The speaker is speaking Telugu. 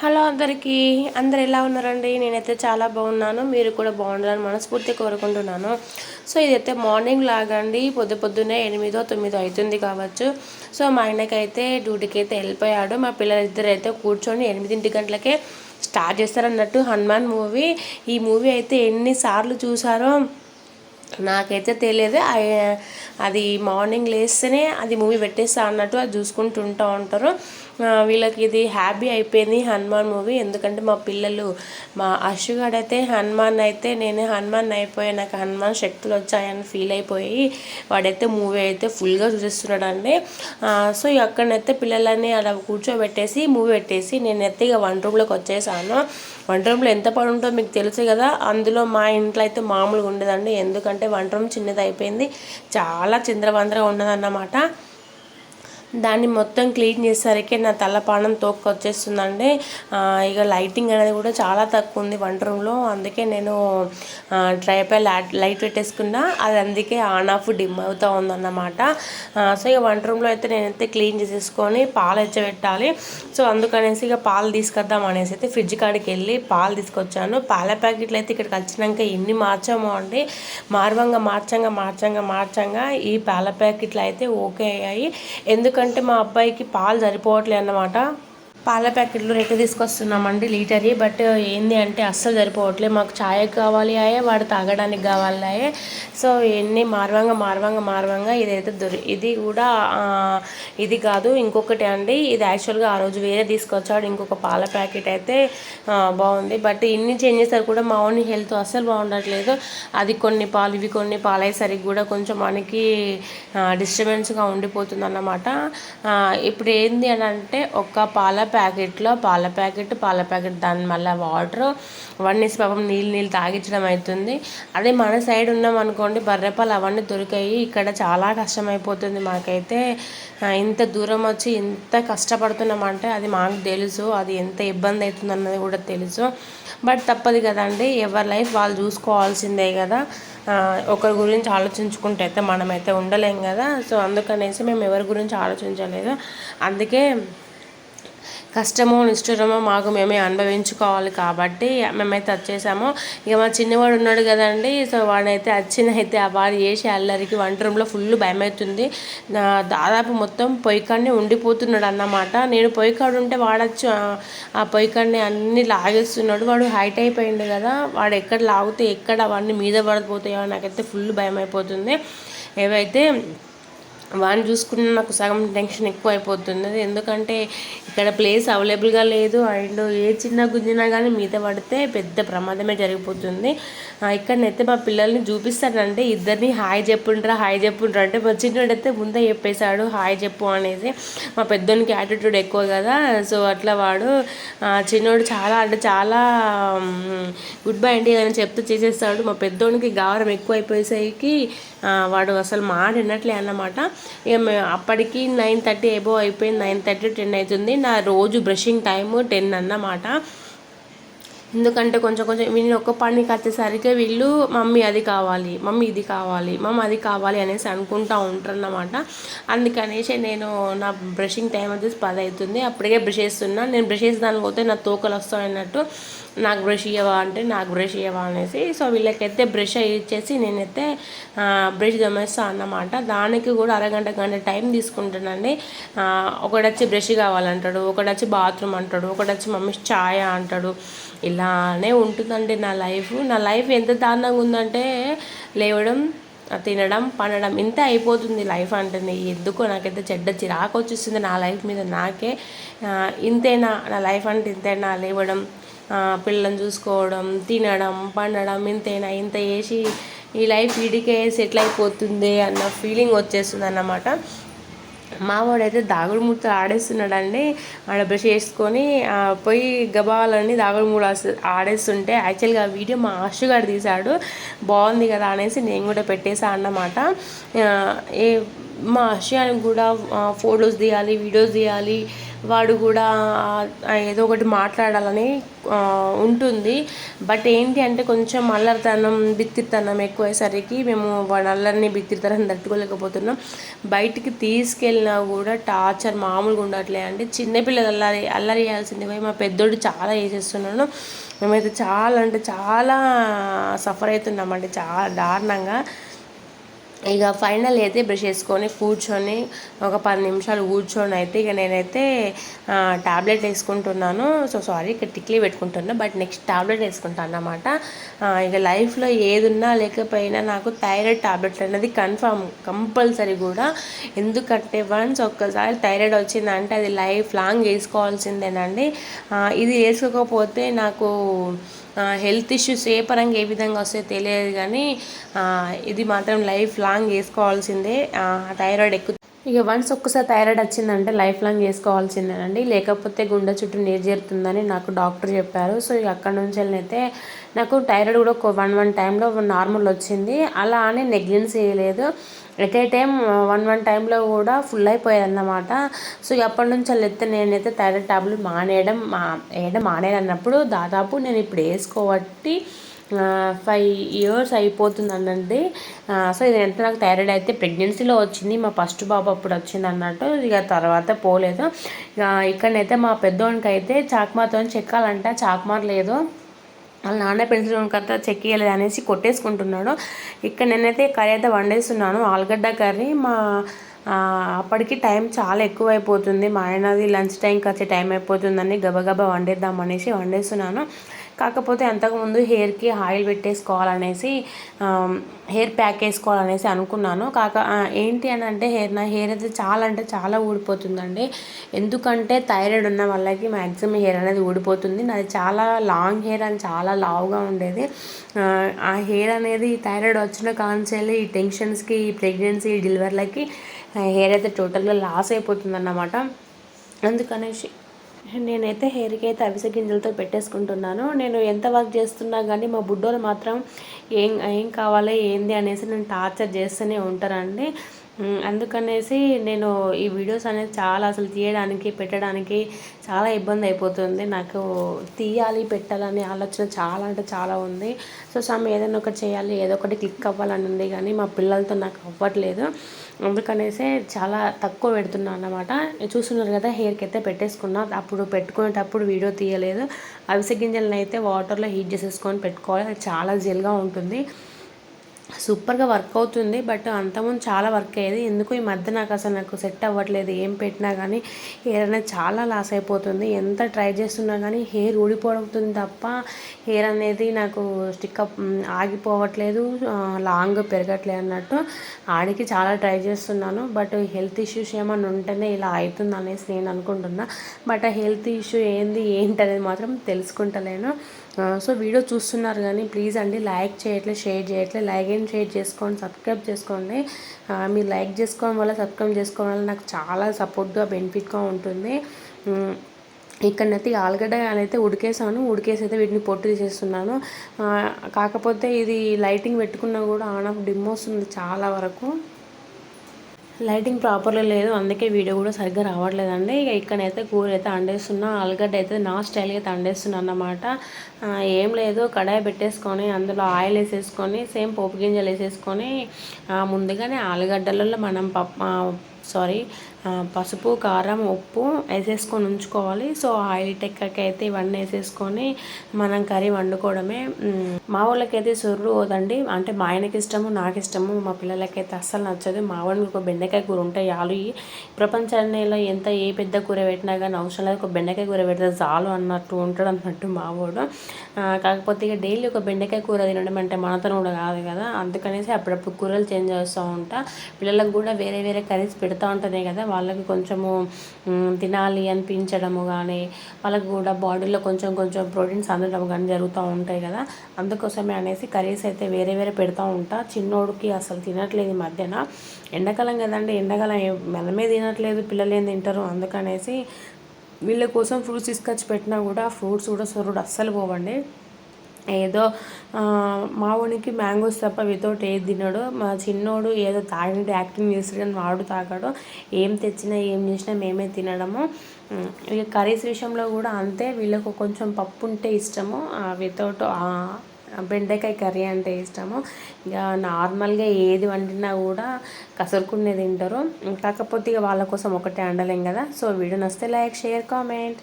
హలో అందరికీ, అందరు ఎలా ఉన్నారండి? నేనైతే చాలా బాగున్నాను. మీరు కూడా బాగుండాలని మనస్ఫూర్తిగా కోరుకుంటున్నాను. సో ఇదైతే మార్నింగ్ లాగా అండి. పొద్దున్నే 8-9 అవుతుంది కావచ్చు. సో మా ఆయనకైతే డ్యూటీకి అయితే వెళ్ళిపోయాడు. మా పిల్లలిద్దరు అయితే కూర్చొని 8 గంటలకే స్టార్ట్ చేస్తారన్నట్టు హనుమాన్ మూవీ. ఈ మూవీ అయితే ఎన్నిసార్లు చూసారో నాకైతే తెలియదు. అది మార్నింగ్ లేస్తేనే అది మూవీ పెట్టేస్తా అన్నట్టు అది చూసుకుంటూ ఉంటారు. వీళ్ళకి ఇది హ్యాపీ అయిపోయింది హనుమాన్ మూవీ. ఎందుకంటే మా పిల్లలు, మా అశుగాడు అయితే హనుమాన్ అయితే నేను హనుమాన్ అయిపోయాను, నాకు హనుమాన్ శక్తులు వచ్చాయని ఫీల్ అయిపోయి వాడైతే మూవీ అయితే ఫుల్గా చూసేస్తున్నాడండి. సో అక్కడనైతే పిల్లలని అలా కూర్చోబెట్టేసి మూవీ పెట్టేసి నేనైతే ఇక వంట రూమ్లోకి వచ్చేసాను. వంట రూమ్లో ఎంత పని ఉంటుందో మీకు తెలుసు కదా. అందులో మా ఇంట్లో అయితే మామూలుగా ఉండదండి. ఎందుకంటే వంట రూమ్ చిన్నది అయిపోయింది, చాలా చిందరవందరగా ఉన్నదన్నమాట. దాన్ని మొత్తం క్లీన్ చేసేసరికి నా తలపానం తోక్కొచ్చేస్తుందండి. ఇక లైటింగ్ అనేది కూడా చాలా తక్కువ ఉంది వంట రూమ్లో. అందుకే నేను ట్రైపై లైట్ పెట్టేసుకున్నా, అది అందుకే ఆన్ ఆఫ్ డిమ్ అవుతూ ఉందన్నమాట. సో ఇక వంట రూమ్లో అయితే నేనైతే క్లీన్ చేసేసుకొని పాలు ఎచ్చబెట్టాలి. సో అందుకనేసి ఇక పాలు తీసుకొద్దాం అనేసి అయితే ఫ్రిడ్జ్ కాడికి వెళ్ళి పాలు తీసుకొచ్చాను. పాల ప్యాకెట్లు అయితే ఇక్కడికి వచ్చినాక ఎన్ని మార్చామో అండి. మార్చంగా ఈ పాల ప్యాకెట్లు అయితే ఓకే అయ్యాయి. ఎందుకంటే మా అబ్బాయికి పాలు సరిపోవట్లే అన్నమాట. పాల ప్యాకెట్లు రేటు తీసుకొస్తున్నామండి లీటర్వి. బట్ ఏంది అంటే అస్సలు సరిపోవట్లేదు. మాకు ఛాయ్ కావాలి అయ్యే, వాడు తాగడానికి కావాలి అయ్యే. సో ఎన్ని మార్వంగా ఇదైతే ఇది కూడా ఇది కాదు, ఇంకొకటి అండి. ఇది యాక్చువల్గా ఆ రోజు వేరే తీసుకొచ్చాడు ఇంకొక పాల ప్యాకెట్ అయితే బాగుంది. బట్ ఇన్ని చేంజ్ చేస్తారు కూడా మా ఓన్ హెల్త్ అస్సలు బాగుండట్లేదు. అది కొన్ని పాలు ఇవి కొన్ని పాలు అయ్యేసరికి కూడా కొంచెం మనకి డిస్టర్బెన్స్గా ఉండిపోతుంది అన్నమాట. ఇప్పుడు ఏంది అని అంటే ఒక పాల ప్యాకెట్ దాన్ని మళ్ళీ వాటర్ అవన్నీ పాపం నీళ్ళు తాగించడం అవుతుంది. అదే మన సైడ్ ఉన్నాం అనుకోండి, బర్రెపాలు అవన్నీ దొరికాయి. ఇక్కడ చాలా కష్టమైపోతుంది మాకైతే. ఇంత దూరం వచ్చి ఇంత కష్టపడుతున్నామంటే అది మాకు తెలుసు, అది ఎంత ఇబ్బంది అవుతుంది అన్నది కూడా తెలుసు. బట్ తప్పదు కదండి, ఎవరి లైఫ్ వాళ్ళు చూసుకోవాల్సిందే కదా. ఒకరి గురించి ఆలోచించుకుంటే అయితే మనమైతే ఉండలేం కదా. సో అందుకనేసి మేము ఎవరి గురించి ఆలోచించలేదు. అందుకే కష్టమో నిష్ఠురమో మాకు మేమే అనుభవించుకోవాలి కాబట్టి మేమైతే వచ్చేసాము. ఇక మా చిన్నవాడు ఉన్నాడు కదండి. సో వాడైతే అయితే వాడు చేసే అల్లరికి వంట రూమ్లో ఫుల్ భయం అవుతుంది. దాదాపు మొత్తం పొయ్యికాడనే ఉండిపోతున్నాడు అన్నమాట. నేను పొయ్యికాడు ఉంటే వాడచ్చు ఆ పొయ్యికాడని అన్నీ లాగేస్తున్నాడు. వాడు హైట్ అయిపోయింది కదా, వాడు ఎక్కడ లాగితే ఎక్కడ అవన్నీ మీద పడిపోతాయో నాకైతే ఫుల్ భయం అయిపోతుంది. ఏవైతే వాడిని చూసుకున్న నాకు సగం టెన్షన్ ఎక్కువ అయిపోతుంది. ఎందుకంటే ఇక్కడ ప్లేస్ అవైలబుల్గా లేదు. అండ్ ఏ చిన్న గుంజినా కానీ మీద పడితే పెద్ద ప్రమాదమే జరిగిపోతుంది. ఇక్కడనైతే మా పిల్లల్ని చూపిస్తానంటే ఇద్దరిని హాయ్ చెప్పుండ్రా అంటే మా చిన్నోడైతే ముందే చెప్పేశాడు హాయ్ చెప్పు అనేసి. మా పెద్దోనికి యాటిట్యూడ్ ఎక్కువ కదా. సో అట్లా వాడు చిన్నోడు చాలా గుడ్ బై అండి అని చెప్తూ చేసేస్తాడు. మా పెద్దోనికి గావరం ఎక్కువ అయిపోయేసరికి వాడు అసలు మాట వినట్లే అన్నమాట. ఇక అప్పటికి 9:30 ఎబో అయిపోయింది, 9:30 10 అవుతుంది. నా రోజు బ్రషింగ్ టైము 10 అన్నమాట. ఎందుకంటే కొంచెం వీళ్ళు ఒక్క పనికి వచ్చేసరికి వీళ్ళు మమ్మీ అది కావాలి, మమ్మీ ఇది కావాలి, అది కావాలి అనేసి అనుకుంటూ ఉంటారు అన్నమాట. అందుకనేసి నేను నా బ్రషింగ్ టైం వచ్చేసి 10 అవుతుంది. అప్పటికే బ్రష్ చేస్తున్నా. నేను బ్రష్ చేసేదానికి పోతే నా తోకలు వస్తాయి అన్నట్టు, నాకు బ్రష్ ఇవ్వవా అనేసి. సో వీళ్ళకైతే బ్రష్ ఇచ్చేసి నేనైతే బ్రష్ గమనిస్తాను అన్నమాట. దానికి కూడా గంట టైం తీసుకుంటానండి. ఒకటి వచ్చి బ్రష్ కావాలంటాడు, ఒకటి వచ్చి బాత్రూమ్ అంటాడు, ఒకటి వచ్చి మమ్మీ ఛాయ్ అంటాడు. ఇలానే ఉంటుందండి నా లైఫ్ ఎంత దారుణంగా ఉందంటే లేవడం, తినడం, పండడం ఇంతే అయిపోతుంది లైఫ్ అంటే. ఎందుకో నాకైతే చెడ్డ చిరాకు వచ్చేస్తుంది నా లైఫ్ మీద నాకే. ఇంతేనా నా లైఫ్ అంటే? ఇంతేనా? లేవడం, పిల్లలను చూసుకోవడం, తినడం, పండడం ఇంతేనా? ఇంత చేసి ఈ లైఫ్ వీడికే సెటిల్ అయిపోతుంది అన్న ఫీలింగ్ వచ్చేస్తుంది అన్నమాట. మా వాడైతే దాగుడు మూత ఆడేస్తున్నాడండి. ఆడ బ్రష్ చేసుకొని పోయి గబాలని దాగుడు మూడు ఆడేస్తుంటే యాక్చువల్గా ఆ వీడియో మా ఆశుగాడు తీశాడు. బాగుంది కదా అనేసి నేను కూడా పెట్టేసా అన్నమాట. మా ఆశయానికి కూడా ఫొటోస్ తీయాలి, వీడియోస్ తీయాలి, వాడు కూడా ఏదో ఒకటి మాట్లాడాలని ఉంటుంది. బట్ ఏంటి అంటే కొంచెం అల్లరితనం బిత్తిరితనం ఎక్కువయ్యేసరికి మేము వాడు అల్లరిని బిత్తిరితనం తట్టుకోలేకపోతున్నాం. బయటికి తీసుకెళ్ళినా కూడా టార్చర్ మామూలుగా ఉండట్లే అండి. చిన్నపిల్లలు అల్లరి చేయాల్సింది పోయి మా పెద్దోడు చాలా వేసేస్తున్నాను. మేమైతే చాలా అంటే చాలా సఫర్ అవుతున్నామండి, చాలా దారుణంగా. ఇక ఫైనల్ అయితే బ్రష్ చేసుకొని కూర్చొని ఒక 10 నిమిషాలు కూర్చొని అయితే ఇక నేనైతే ట్యాబ్లెట్ వేసుకుంటున్నాను. సారీ ఇక్కడ టిక్లీ పెట్టుకుంటున్నా, బట్ నెక్స్ట్ ట్యాబ్లెట్ వేసుకుంటాను అన్నమాట. ఇక లైఫ్లో ఏది ఉన్నా లేకపోయినా నాకు థైరాయిడ్ ట్యాబ్లెట్ అనేది కంపల్సరీ కూడా. ఎందుకంటే వన్స్ ఒక్కసారి థైరాయిడ్ వచ్చిందంటే అది లైఫ్ లాంగ్ వేసుకోవాల్సిందేనండి. ఇది వేసుకోకపోతే నాకు హెల్త్ ఇష్యూస్ ఏ పరంగా ఏ విధంగా వస్తాయో తెలియదు, కానీ ఇది మాత్రం లైఫ్ లాంగ్ వేసుకోవాల్సిందే. థైరాయిడ్ ఇక వన్స్ ఒక్కసారి థైరాయిడ్ వచ్చిందంటే లైఫ్ లాంగ్ వేసుకోవాల్సిందేనండి, లేకపోతే గుండె చుట్టూ నీరు చేరుతుందని నాకు డాక్టర్ చెప్పారు. సో ఇక అక్కడ నుంచి అయితే నాకు థైరాయిడ్ కూడా ఒక 1 టైంలో నార్మల్ వచ్చింది. అలా అని నెగ్లెన్స్ చేయలేదు, ఎట్ ఏ టైం 1 టైంలో కూడా ఫుల్ అయిపోయేది అన్నమాట. సో ఇక అప్పటి నుంచి అయితే నేనైతే థైరాయిడ్ టాబ్లెట్ మానేయడం అన్నప్పుడు దాదాపు నేను ఇప్పుడు వేసుకోబట్టి 5 years అయిపోతుందనండి. సో ఇది ఎంత నాకు థైరాయిడ్ అయితే ప్రెగ్నెన్సీలో వచ్చింది, మా ఫస్ట్ బాబు అప్పుడు వచ్చింది అన్నట్టు. ఇక తర్వాత పోలేదు. ఇక ఇక్కడనైతే మా పెద్దోనికి అయితే చాక్మార్తో చెక్కాలంట, చాక్మార్ లేదు, వాళ్ళ నాన్న పెన్సిల్ కథ చెక్కియలేదు అనేసి కొట్టేసుకుంటున్నాడు. ఇక్కడ నేనైతే కర్రీ అయితే వండేస్తున్నాను, ఆలుగడ్డ కర్రీ. అప్పటికి టైం చాలా ఎక్కువ అయిపోతుంది, మా ఆయనది లంచ్ టైంకి వచ్చే టైం అయిపోతుందని గబగబా వండేద్దామనేసి వండేస్తున్నాను. కాకపోతే అంతకుముందు హెయిర్కి ఆయిల్ పెట్టేసుకోవాలనేసి హెయిర్ ప్యాక్ వేసుకోవాలనేసి అనుకున్నాను. ఏంటి అని అంటే నా హెయిర్ అయితే చాలా అంటే చాలా ఊడిపోతుందండి. ఎందుకంటే థైరాయిడ్ ఉన్న వాళ్ళకి మ్యాక్సిమం హెయిర్ అనేది ఊడిపోతుంది. నాది చాలా లాంగ్ హెయిర్ అని చాలా లావుగా ఉండేది. ఆ హెయిర్ అనేది థైరాయిడ్ వచ్చిన కాన్సెల్ ఈ టెన్షన్స్కి, ఈ ప్రెగ్నెన్సీ, డెలివరీలకి హెయిర్ అయితే టోటల్గా లాస్ అయిపోతుంది అన్నమాట. అందుకనేసి నేనైతే హెయిర్కి అయితే అవిసె గింజలతో పెట్టేసుకుంటున్నాను. నేను ఎంత వర్క్ చేస్తున్నా కానీ మా బుడ్డోలు మాత్రం ఏం కావాలి ఏంది అనేసి నేను టార్చర్ చేస్తూనే ఉంటారండి. అందుకనేసి నేను ఈ వీడియోస్ అనేది చాలా అసలు తీయడానికి పెట్టడానికి చాలా ఇబ్బంది అయిపోతుంది. నాకు తీయాలి పెట్టాలని ఆలోచన చాలా అంటే చాలా ఉంది. సో ఏదైనా ఒకటి చేయాలి, ఏదో ఒకటి క్లిక్ అవ్వాలని ఉంది, కానీ మా పిల్లలతో నాకు అవ్వట్లేదు. అందుకనేసి చాలా తక్కువ పెడుతున్నాను అన్నమాట. చూస్తున్నారు కదా, హెయిర్కి అయితే పెట్టేసుకున్నా. అప్పుడు పెట్టుకునేటప్పుడు వీడియో తీయలేదు. అవిసె గింజలను అయితే వాటర్లో హీట్ చేసేసుకొని పెట్టుకోవాలి, అది చాలా జెల్గా ఉంటుంది, సూపర్గా వర్క్ అవుతుంది. బట్ అంతకుముందు చాలా వర్క్ అయ్యేది, ఎందుకు ఈ మధ్య నాకు సెట్ అవ్వట్లేదు. ఏం పెట్టినా కానీ హెయిర్ అనేది చాలా లాస్ అయిపోతుంది. ఎంత ట్రై చేస్తున్నా కానీ హెయిర్ ఊడిపోతుంది తప్ప హెయిర్ అనేది నాకు స్టిక్అప్ ఆగిపోవట్లేదు, లాంగ్ పెరగట్లేదు అన్నట్టు. ఆడికి చాలా ట్రై చేస్తున్నాను, బట్ హెల్త్ ఇష్యూస్ ఏమైనా ఉంటేనే ఇలా అవుతుంది అనేసి నేను అనుకుంటున్నా. బట్ ఆ హెల్త్ ఇష్యూ ఏంటనేది మాత్రం తెలుసుకుంటలేను. సో వీడియో చూస్తున్నారు కానీ ప్లీజ్ అండి లైక్ చేయట్లేదు, షేర్ చేయట్లేదు. లైక్ అండ్ షేర్ చేసుకోండి, సబ్స్క్రైబ్ చేసుకోండి. మీరు లైక్ చేసుకోవడం వల్ల, సబ్స్క్రైబ్ చేసుకోవడం వల్ల నాకు చాలా సపోర్ట్గా బెనిఫిట్గా ఉంటుంది. ఇక్కడనైతే ఆలుగడ్డ అయితే ఉడికేసి అయితే వీటిని పొట్టు తీసేస్తున్నాను. కాకపోతే ఇది లైటింగ్ పెట్టుకున్నా కూడా ఆన్ ఆఫ్ డిమ్ వస్తుంది చాలా వరకు, లైటింగ్ ప్రాపర్గా లేదు, అందుకే వీడియో కూడా సరిగ్గా రావట్లేదండి. ఇక ఇక్కడైతే కూర అయితే వండేస్తున్నా, ఆలుగడ్డ అయితే నా స్టైల్గా అయితే వండేస్తున్నా అన్నమాట. ఏం లేదు, కడాయి పెట్టేసుకొని అందులో ఆయిల్ వేసేసుకొని సేమ్ పోపు గింజలు వేసేసుకొని ముందుగానే ఆలుగడ్డలలో మనం పసుపు, కారం, ఉప్పు వేసేసుకొని ఉంచుకోవాలి. సో ఆయిల్ టెక్కకి అయితే ఇవన్నీ వేసేసుకొని మనం కర్రీ వండుకోవడమే. మా వాళ్ళకైతే సొర్రు పోదండి, అంటే మా ఆయనకి ఇష్టము, నాకు ఇష్టము, మా పిల్లలకైతే అస్సలు నచ్చదు. మా వాడికి ఒక బెండకాయ కూర ఉంటాయి చాలు, ఈ ప్రపంచంలో ఏ పెద్ద కూర పెట్టినా కానీ అవసరం లేదు, ఒక బెండకాయ కూర పెడితే చాలు అన్నట్టు ఉంటాడు అన్నట్టు మా వాడు. కాకపోతే ఇక డైలీ ఒక బెండకాయ కూర తినడం అంటే మనతో కూడా కాదు కదా, అందుకనేసి అప్పుడప్పుడు కూరలు చేంజ్ చేస్తూ ఉంటా. పిల్లలకు కూడా వేరే వేరే కర్రీస్ పెడతా ఉంటేనే కదా వాళ్ళకి కొంచెము తినాలి అనిపించడము, కానీ వాళ్ళకి కూడా బాడీలో కొంచెం ప్రోటీన్స్ అందడం కానీ జరుగుతూ ఉంటాయి కదా. అందుకోసమే అనేసి కర్రీస్ అయితే వేరే వేరే పెడతా ఉంటా. చిన్నోడికి అసలు తినట్లేదు ఈ మధ్యన, ఎండాకాలం కదండి, ఎండాకాలం మనమే తినట్లేదు, పిల్లలు ఏం తింటారు. అందుకనేసి వీళ్ళ కోసం ఫ్రూట్స్ తీసుకొచ్చి పెట్టినా కూడా ఫ్రూట్స్ కూడా సొరుడు అస్సలు పోవండి. ఏదో మా వానికి మ్యాంగోస్ తప్ప వితౌట్ ఏది తినడు. మా చిన్నోడు ఏదో తాగినట్టు యాక్టింగ్ చేస్తాడు కానీ వాడు తాగాడు. ఏం తెచ్చినా ఏం చేసినా మేమే తినడము. ఇక కర్రీస్ విషయంలో కూడా అంతే, వీళ్ళకు కొంచెం పప్పు ఉంటే ఇష్టము, వితౌట్ బెండకాయ కర్రీ అంటే ఇష్టము. ఇక నార్మల్గా ఏది వండినా కూడా కసురుకునే తింటారు. కాకపోతే ఇక వాళ్ళ కోసం ఒకటే అండలేం కదా. సో వీడియో నచ్చితే లైక్, షేర్, కామెంట్.